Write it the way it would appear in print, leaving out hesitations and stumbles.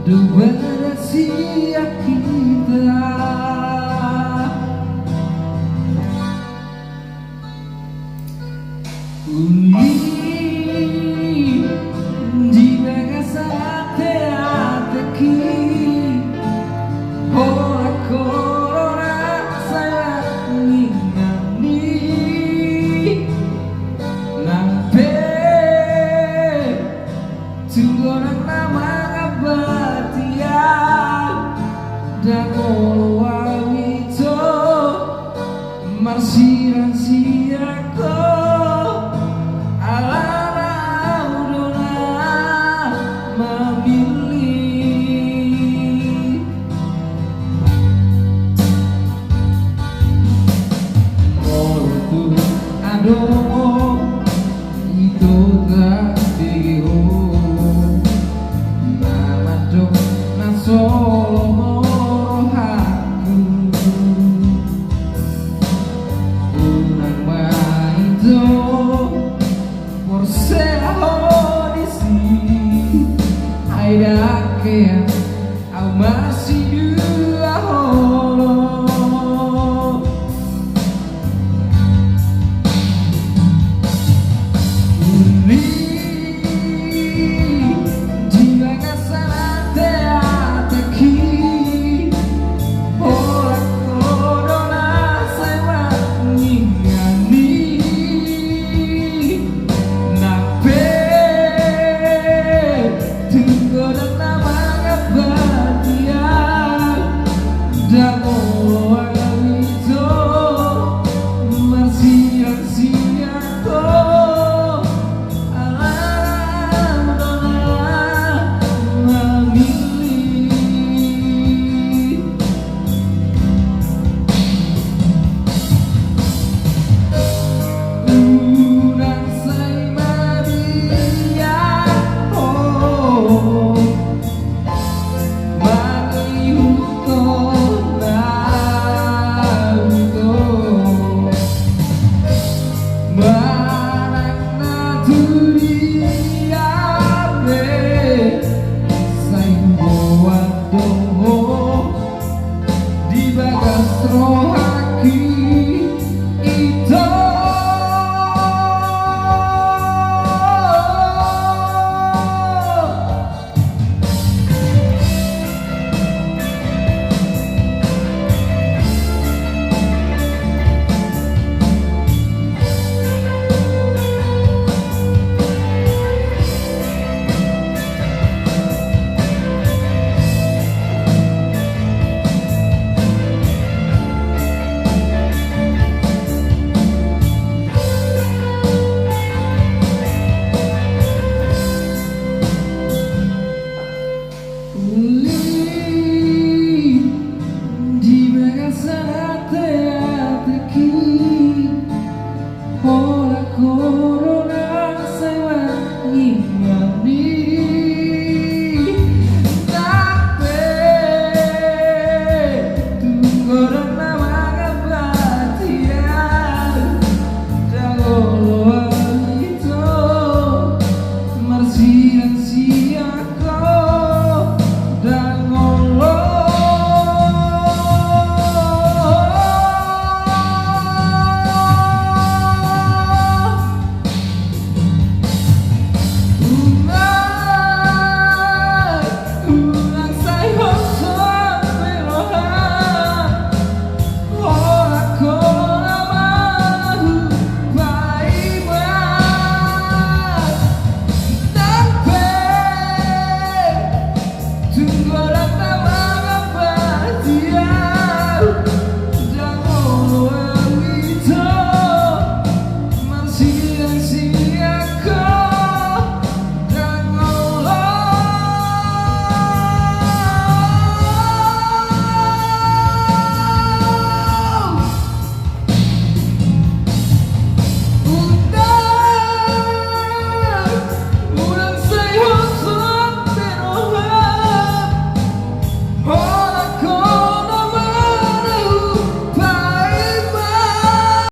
Dua siang kita uli dibagasan atekki hola corona saya mangingani nangpe godang namangambati dan molo itu marsirang siaku alana Do Na Mamillit molo tung adong itu tarbege namandok solomo roham hatahoni hita masih dua holong dibagasan atekki hola corona saya mangingani nangpe godang namangambati dan molo itu marsirang siaku alana Do Na Mamillit nasai maria oh dibagas rohaki itu